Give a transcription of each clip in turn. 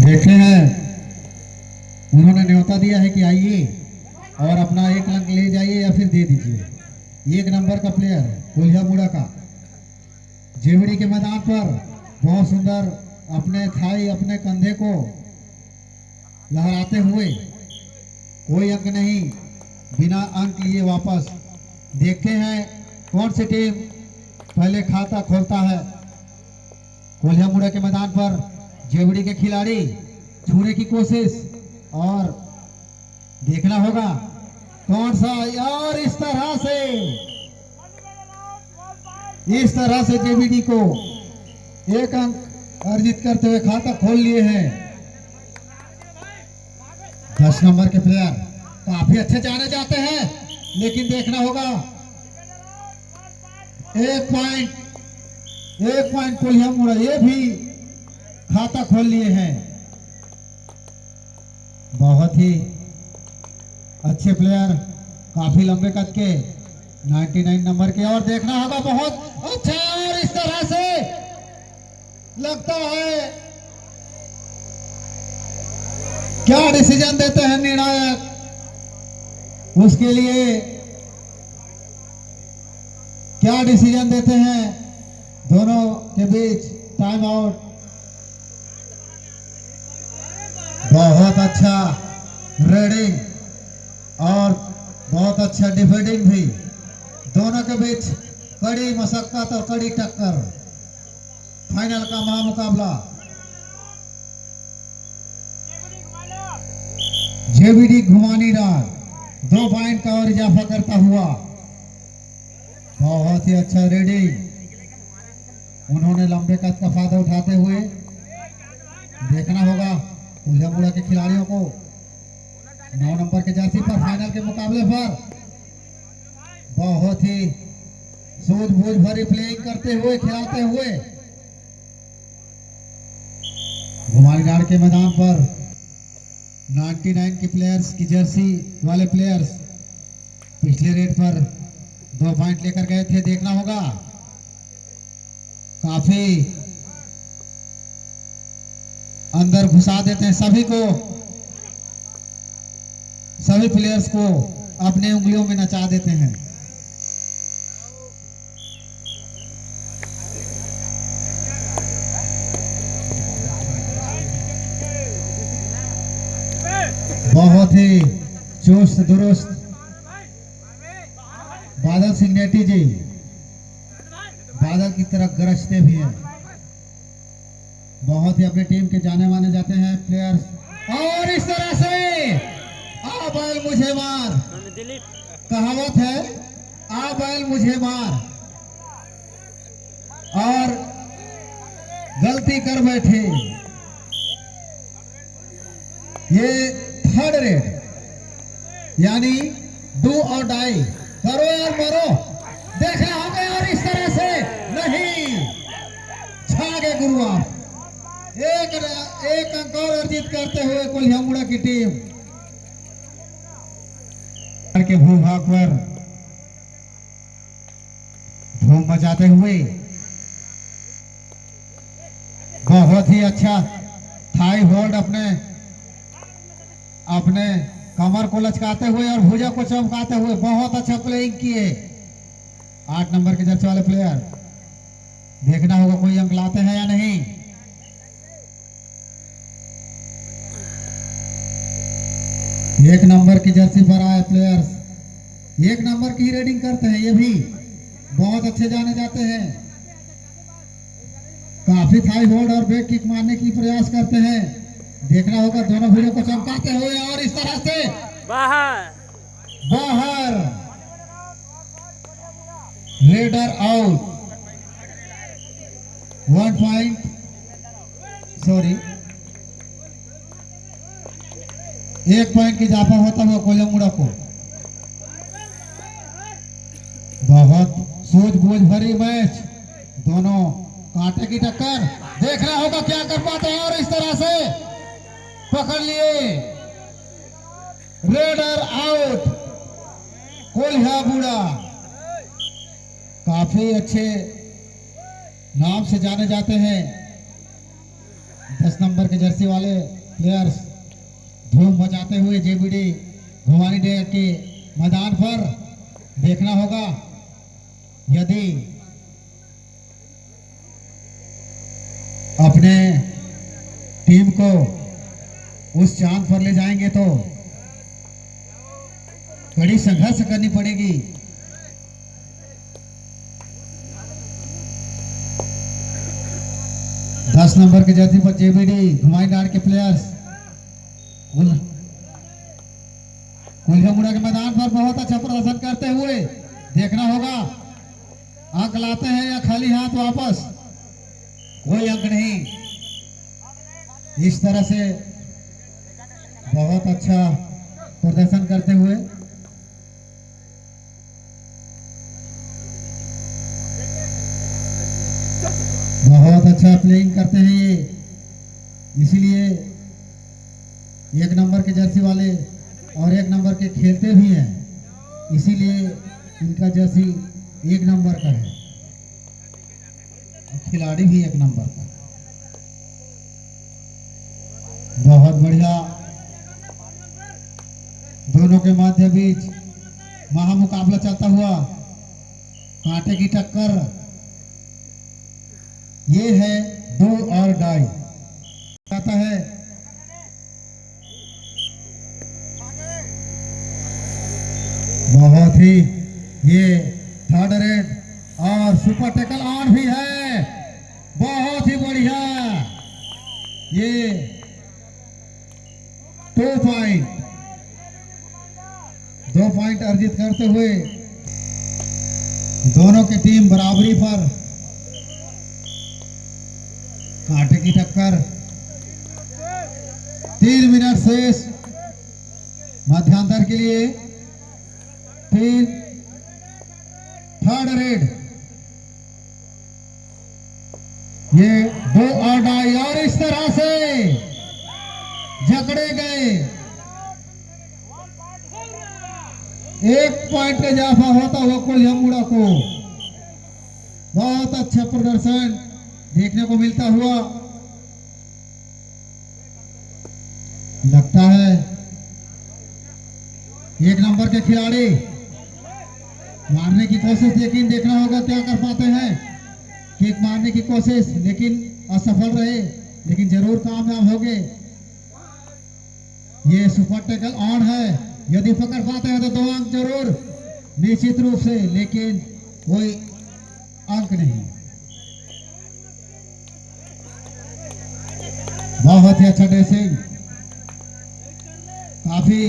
देखे हैं, उन्होंने न्योता दिया है कि आइए और अपना एक अंक ले जाइए या फिर दे दीजिए। एक नंबर का प्लेयर कोल्हा मुड़ा का जेवड़ी के मैदान पर बहुत सुंदर अपने थाई अपने कंधे को लहराते हुए, कोई अंक नहीं, बिना अंक लिए वापस। देखते हैं कौन सी टीम पहले खाता खोलता है। कोल्हा मुड़ा के मैदान पर जेवड़ी के खिलाड़ी छूने की कोशिश, और देखना होगा कौन सा, और इस तरह से जेबीडी को एक अंक अर्जित करते हुए खाता खोल लिए हैं। 10 नंबर के प्लेयर काफी अच्छे जाने जाते हैं, लेकिन देखना होगा एक पॉइंट कोल्हा मुड़ा ये भी खाता खोल लिए हैं। बहुत ही अच्छे प्लेयर, काफी लंबे कद के 99 नंबर के, और देखना होगा बहुत अच्छा, और इस तरह से लगता है क्या डिसीजन देते हैं निर्णायक, उसके लिए क्या डिसीजन देते हैं। दोनों के बीच टाइम आउट। बहुत अच्छा रेडिंग और बहुत अच्छा डिफेंडिंग भी, दोनों के बीच कड़ी मशक्कत और कड़ी टक्कर, फाइनल का महामुकाबला। जेबीडी घुमानी राज 2 पॉइंट का और इजाफा करता हुआ, बहुत ही अच्छा रेडिंग, उन्होंने लंबे कद का फायदा उठाते हुए। देखना होगा कोल्हा मुड़ा के खिलाड़ियों को 9 नंबर के जर्सी पर फाइनल के मुकाबले पर बहुत ही सूझबूझ भरी प्लेइंग करते हुए, खिलाते हुए। घुमारीडार के मैदान पर 99 की प्लेयर्स की जर्सी वाले प्लेयर्स पिछले रेड पर 2 पॉइंट लेकर गए थे। देखना होगा, काफी अंदर घुसा देते हैं सभी को, सभी प्लेयर्स को अपने उंगलियों में नचा देते हैं। बहुत ही चुस्त दुरुस्त बादल सिंह नेटी जी बादल की तरह गरजते भी हैं। बहुत ही अपनी टीम के जाने माने जाते हैं प्लेयर्स, और इस तरह से आ बैल मुझे मार, कहावत है आ बैल मुझे मार, और गलती कर बैठे। ये थर्ड रेड, यानी डू और डाई, करो और मरो। देखना होगा, और इस तरह से नहीं, छा गए गुरु आप। एक अंक और अर्जित करते हुए कोल्हा मुड़ा की टीम के भूभाग पर धूम मचाते हुए, बहुत ही अच्छा थाई होल्ड, अपने कमर को लचकाते हुए और भुजा को चमकाते हुए बहुत अच्छा प्लेइंग किए 8 नंबर के जर्सी वाले प्लेयर। देखना होगा कोई अंक लाते हैं या नहीं। एक नंबर की जर्सी पर आए प्लेयर्स 1 नंबर की रेडिंग करते हैं, ये भी बहुत अच्छे जाने जाते हैं, काफी थाई होल्ड और बैक किक मारने की प्रयास करते हैं। देखना होगा दोनों भुजों को चमकाते हुए, और इस तरह से बाहर raider out. 1 point, sorry 1 point की इजाफा होता हुआ कोल्हा मुड़ा को। बहुत सूझबूझ भरी मैच, दोनों कांटे की टक्कर। देखना होगा क्या कर पाते हैं, और इस तरह से पकड़ लिए, रेडर आउट। कोल्हा मुड़ा काफी अच्छे नाम से जाने जाते हैं, 10 नंबर के जर्सी वाले प्लेयर्स धूम मचाते हुए जेबीडी घुमानी डे के मैदान पर देखना होगा। यदि अपने टीम को उस चांद पर ले जाएंगे तो कड़ी संघर्ष करनी पड़ेगी। दस नंबर के जर्सी पर जेबीडी घुमाई डांड के प्लेयर्स कुल्हामुड़ा के मैदान पर बहुत अच्छा प्रदर्शन करते हुए देखना होगा अंक लाते हैं या खाली हाथ वापस, कोई अंक नहीं। इस तरह से बहुत अच्छा प्रदर्शन करते हुए बहुत अच्छा प्लेइंग करते हैं ये, इसीलिए 1 नंबर के जर्सी वाले और 1 नंबर के खेलते भी हैं, इसीलिए इनका जर्सी 1 नंबर का है और खिलाड़ी भी 1 नंबर का। बहुत बढ़िया दोनों के मध्य बीच महामुकाबला चलता हुआ, कांटे की टक्कर। ये है 2 और डाई आता है। बहुत ही ये थर्ड रेड और सुपर टैकल ऑन भी है, बहुत ही बढ़िया। ये 2 पॉइंट अर्जित करते हुए दोनों की टीम बराबरी पर। कांटे की टक्कर, 3 मिनट शेष मध्यांतर के लिए। 3 थर्ड रेड, ये 2 और डाई और इस तरह से जकड़े गए। 1 पॉइंट का इजाफा होता हुआ कोल्हामुड़ा को। बहुत अच्छा प्रदर्शन देखने को मिलता हुआ लगता है। 1 नंबर के खिलाड़ी मारने की कोशिश, लेकिन देखना होगा क्या कर पाते हैं। किक मारने की कोशिश लेकिन असफल रहे, लेकिन जरूर कामयाब हो गए। ये सुपर टैकल ऑन है, यदि पकड़ पाते हैं तो 2 अंक जरूर निश्चित रूप से, लेकिन कोई अंक नहीं। बहुत ही अच्छा ड्रेसिंग, काफी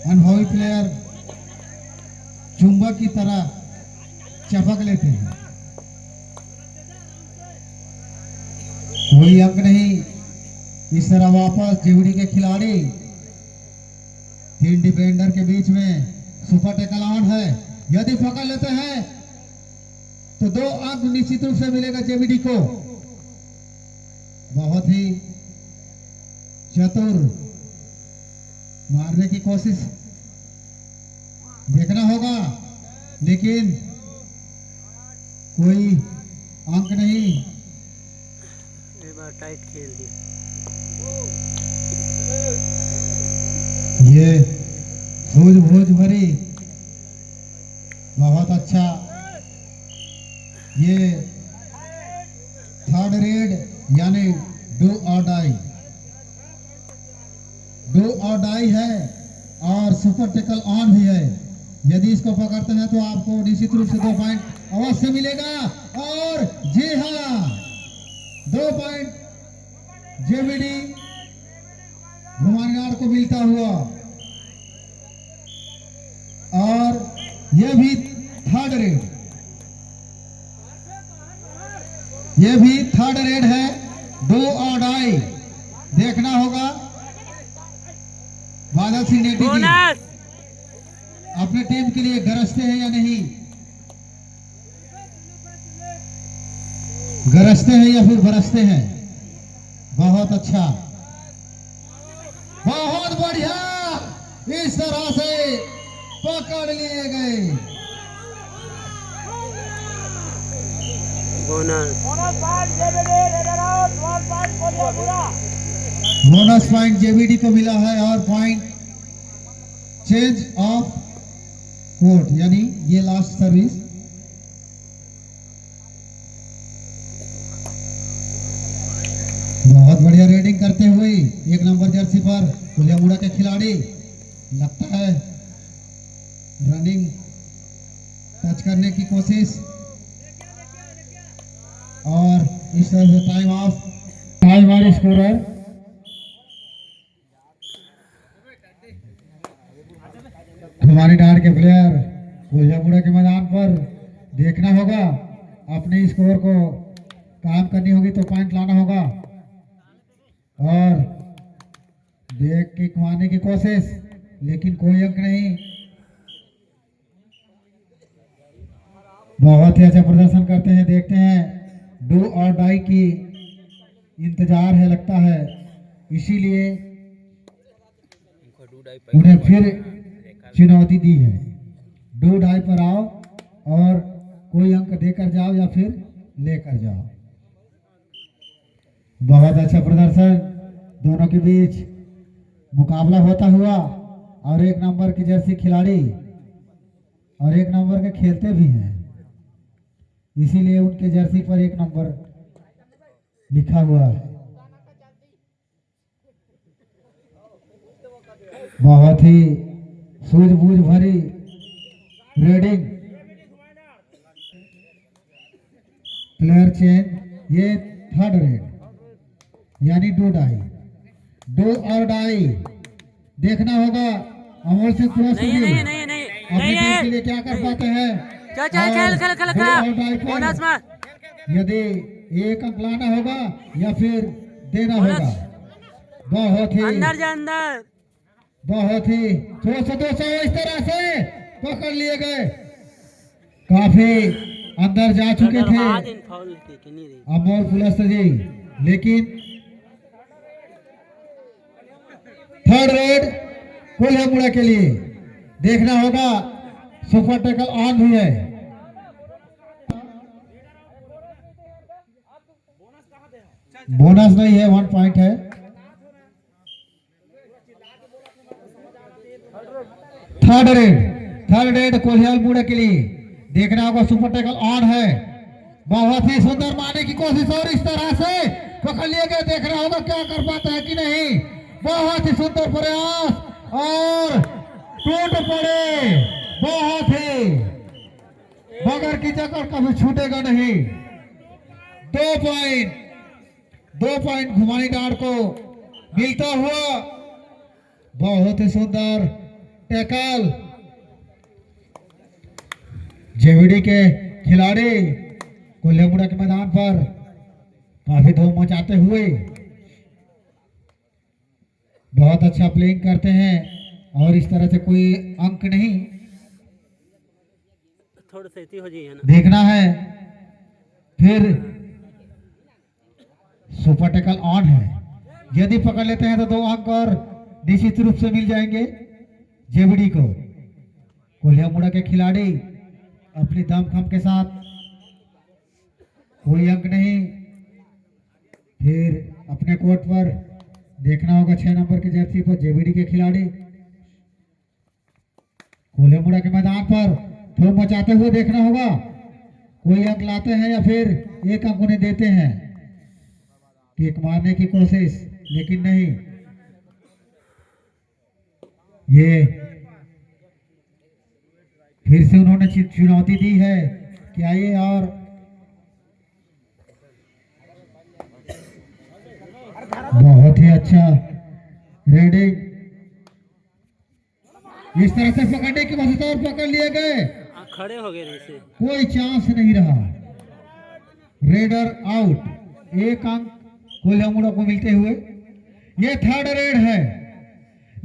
अनुभवी प्लेयर चुंबक की तरह चपक लेते हैं। कोई अंक नहीं। इस तरह वापस जेबीडी के खिलाड़ी 3 डिफेंडर के बीच में सुपर टैकल ऑन है, यदि पकड़ लेते हैं तो 2 अंक निश्चित रूप से मिलेगा जेबीडी को। बहुत ही चतुर मारने की कोशिश देखना होगा, लेकिन कोई अंक नहीं। टाइट खेल दी। ये सूझबूझ भरी बहुत अच्छा। ये थर्ड रेड यानी 2 और डाई, 2 और डाई है और सुपर टैकल ऑन भी है। यदि इसको पकड़ते हैं तो आपको निश्चित रूप से 2 पॉइंट अवश्य मिलेगा। और जी हाँ, 2 पॉइंट जेबीडी घुमानियाड़ को मिलता हुआ। और यह भी थर्ड रेड, यह भी थर्ड रेड है, 2 और डाई। देखना होगा बादल सिंह नेटी जी अपने टीम के लिए गरजते हैं या नहीं, गरजते हैं या फिर बरसते हैं। बहुत अच्छा, बहुत बढ़िया, इस तरह से पकड़ लिए गए। बोनस पॉइंट जेबीडी को मिला है और पॉइंट चेंज ऑफ कोर्ट, यानी ये लास्ट सर्विस। बहुत बढ़िया रेडिंग करते हुए 1 नंबर जर्सी पर कोलियामुड़ा के खिलाड़ी, लगता है रनिंग टच करने की कोशिश, और इस तरह से टाइम और स्कोरर हमारी डांड के प्लेयर कोलियामुड़ा के मैदान पर देखना होगा, अपने स्कोर को काम करनी होगी तो पॉइंट लाना होगा, और देख के कमाने की कोशिश, लेकिन कोई अंक नहीं। बहुत ही अच्छा प्रदर्शन करते हैं, देखते हैं डू और डाई की इंतजार है, लगता है इसीलिए उन्हें फिर चुनौती दी है। डू डाई पर आओ और कोई अंक देकर जाओ या फिर लेकर जाओ। बहुत अच्छा प्रदर्शन, दोनों के बीच मुकाबला होता हुआ, और 1 नंबर की जर्सी खिलाड़ी और 1 नंबर के खेलते भी हैं, इसीलिए उनके जर्सी पर 1 नंबर लिखा हुआ है। बहुत ही सूझबूझ भरी रेडिंग, प्लेयर चेंज, ये थर्ड रेड, यानी डू डाई, डू और डाई देखना होगा। अमोल से क्रॉस अपनी टीम के लिए क्या कर पाते हैं। यदि 1 अंक लाना होगा या फिर देना होगा। बहुत ही अंदर बहुत ही 200 इस तरह से पकड़ लिए गए, काफी अंदर जा चुके थे अमोल पुलस्त जी, लेकिन थर्ड रेड कोलियामुड़ा के लिए देखना होगा। सुपर टैकल ऑन भी है। बोनस नहीं है, 1 पॉइंट है। थर्ड रेड कोलियामुड़ा के लिए देखना होगा। सुपर टैकल ऑन है, बहुत ही सुंदर मारने की कोशिश, और इस तरह से पकड़ लिए गए। देखना होगा क्या कर पाता है कि नहीं। बहुत ही सुंदर प्रयास, और टूट पड़े। बहुत ही बगैर की जगह कभी छूटेगा नहीं। 2 पॉइंट घुमाई डांड को मिलता हुआ। बहुत ही सुंदर टैकल, जेवीडी के खिलाड़ी कोलियामुड़ा के मैदान पर काफी धूम मचाते हुए बहुत अच्छा प्लेइंग करते हैं, और इस तरह से कोई अंक नहीं, थोड़ा सा हो जाए ना, देखना है। फिर सुपर टैकल ऑन है, यदि पकड़ लेते हैं तो 2 अंक और निश्चित रूप से मिल जाएंगे जेवीडी को। कोलियामुड़ा के खिलाड़ी अपनी दमखम के साथ, कोई अंक नहीं। फिर अपने कोर्ट पर देखना होगा 6 नंबर की जर्सी पर जेवीडी के खिलाड़ी कोलियामुड़ा के मैदान पर धूम मचाते हुए देखना होगा, कोई अंक लाते हैं या फिर 1 अंक उन्हें देते हैं। किक मारने की कोशिश, लेकिन नहीं। ये फिर से उन्होंने चुनौती दी है कि आइए, और बहुत ही अच्छा रेडिंग, इस तरह से पकड़ने की कोशिश, और पकड़ लिए गए, खड़े हो गए, कोई चांस नहीं रहा। रेडर आउट, 1 अंक कोलियामुड़ा को मिलते हुए। ये थर्ड रेड है,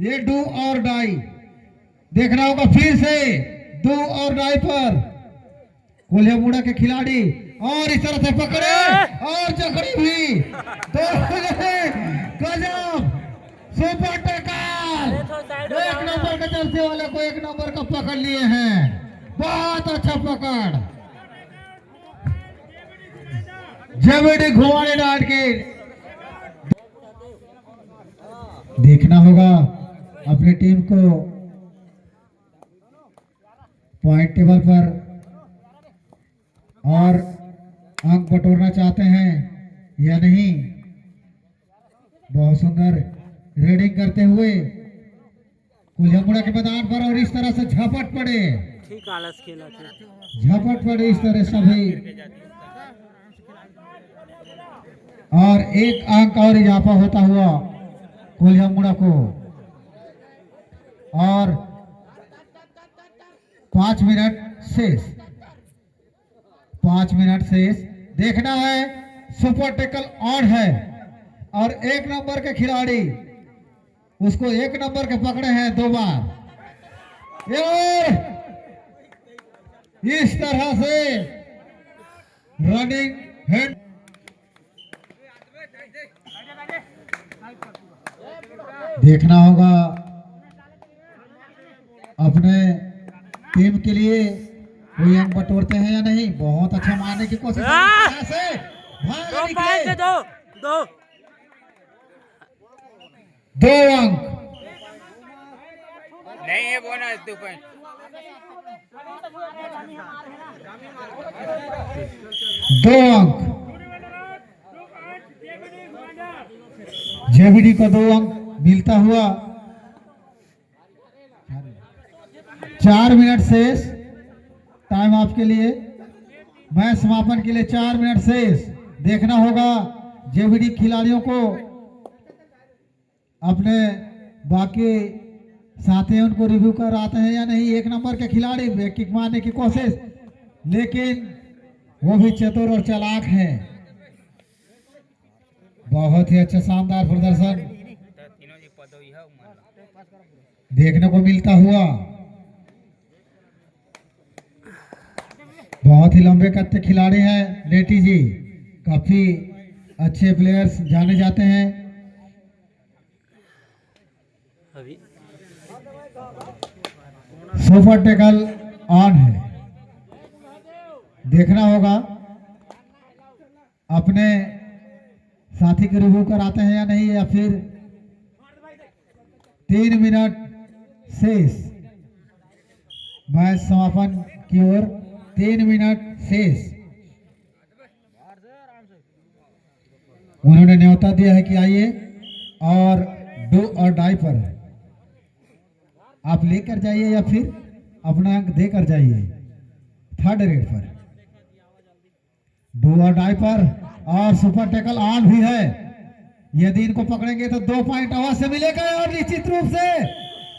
ये डू और डाई देखना होगा। फिर से डू और डाई पर कोलियामुड़ा के खिलाड़ी, और इस तरह से पकड़े और जकड़ी भी। गजब सुपर टैकल, 1 नंबर के जर्सी वाले को 1 नंबर का पकड़ लिए हैं। बहुत अच्छा पकड़, जेवीडी घुमाने डांट के देखना होगा अपनी टीम को पॉइंट टेबल पर और अंक बटोरना चाहते हैं या नहीं। बहुत सुंदर रेडिंग करते हुए कुलियामुड़ा के मैदान पर और इस तरह से झपट पड़े, ठीक आलस खेला था। झपट पड़े इस तरह सभी और एक अंक और इजाफा होता हुआ कुलियामुड़ा को। और 5 मिनट शेष, 5 मिनट शेष। देखना है सुपर टैकल ऑन है और 1 नंबर के खिलाड़ी उसको 1 नंबर के पकड़े हैं 2 बार। इस तरह से रनिंग हैंड देखना होगा अपने टीम के लिए कोई अंक बटोरते हैं या नहीं। बहुत अच्छा मारने की कोशिश से दो पॉइंट, दो 2 अंक नहीं है, बोनस 2 पॉइंट। 2 अंक जेवीडी को 2 अंक मिलता हुआ। 4 मिनट शेष, टाइम आपके लिए, मैच समापन के लिए 4 मिनट शेष। देखना होगा जेवीडी खिलाड़ियों को अपने बाकी साथी उनको रिव्यू कर आते हैं या नहीं। 1 नंबर के खिलाड़ी किक मारने की कोशिश, लेकिन वो भी चतुर और चालाक है। बहुत ही अच्छा शानदार प्रदर्शन देखने को मिलता हुआ। बहुत ही लंबे कद खिलाड़ी हैं लेटी जी, काफी अच्छे प्लेयर्स जाने जाते हैं। सुपर टैकल ऑन है। देखना होगा अपने साथी के रिव्यू कराते हैं या नहीं, या फिर 3 मिनट शेष, मैच समापन की ओर 3 मिनट शेष। उन्होंने न्योता दिया है कि आइए और डू और डाई पर आप लेकर जाइए या फिर अपना अंक देकर जाइए। 3rd रेड पर डू और डाई पर, और सुपर टैकल ऑन भी है। यदि इनको पकड़ेंगे तो 2 पॉइंट अवश्य मिलेगा और निश्चित रूप से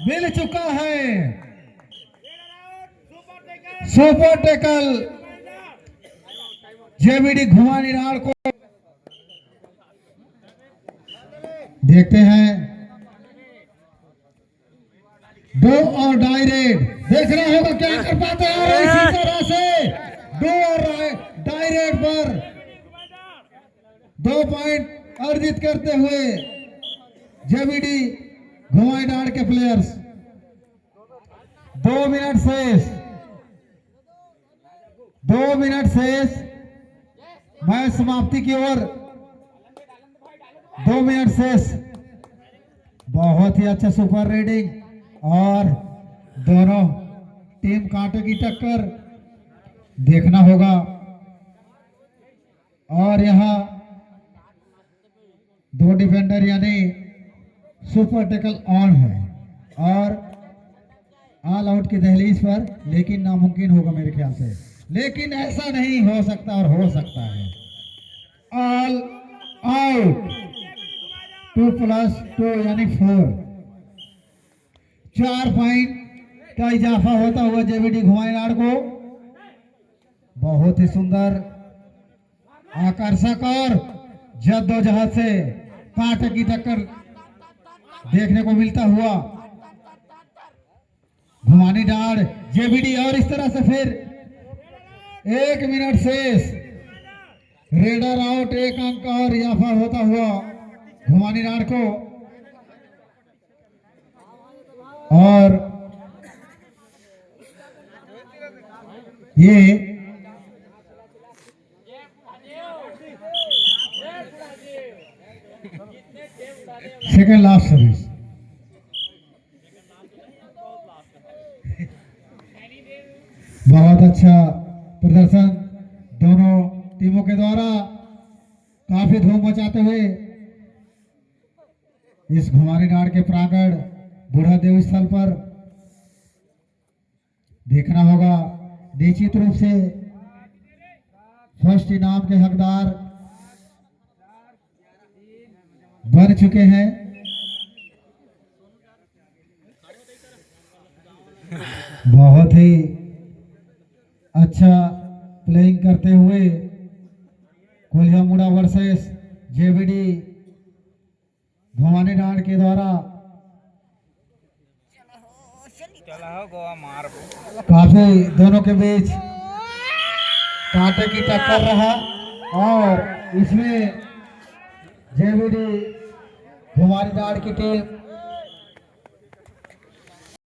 मिल चुका है। सुपर टैकल जेवीडी घुमानी राड़ को देखते हैं। 2 और डाई रेड, देखना होगा क्या कर पाते हैं। इसी तरह से 2 और डाई रेड पर 2 पॉइंट अर्जित करते हुए जेवीडी घुमाई डाड़ के प्लेयर्स। 2 मिनट शेष, 2 मिनट शेष, मैच समाप्ति की ओर 2 मिनट शेष। बहुत ही अच्छा सुपर रेडिंग और दोनों टीम कांटे की टक्कर देखना होगा। और यहाँ 2 डिफेंडर यानी सुपर टैकल ऑन है और ऑल आउट की दहलीज पर, लेकिन नामुमकिन होगा मेरे ख्याल से। लेकिन ऐसा नहीं हो सकता और हो सकता है। ऑल आउट 2+2 यानी 4। 4 पॉइंट का इजाफा होता हुआ जेवीडी घुमाई राड़ को। बहुत ही सुंदर, आकर्षक और जद्दोजहद से कांटे की टक्कर देखने को मिलता हुआ घुमानी डाड़ जेवीडी। और इस तरह से फिर 1 मिनट शेष, रेडर आउट, 1 अंक और इजाफा होता हुआ घुमानी डाड़ को। और ये सेकंड लास्ट सर्विस। बहुत अच्छा प्रदर्शन दोनों टीमों के द्वारा, काफी धूम मचाते हुए इस घुमारी नाड़ के प्रांगण बूढ़ा देव स्थल पर देखना होगा। निश्चित रूप से फर्स्ट इनाम के हकदार बन चुके हैं। बहुत ही अच्छा प्लेइंग करते हुए कोलिया मुड़ा वर्सेस जेवीडी भवानी नाड़ के द्वारा काफी दोनों के बीच कांटे की टक्कर रहा और इसमें जेवीडी भवानी नाड़ की टीम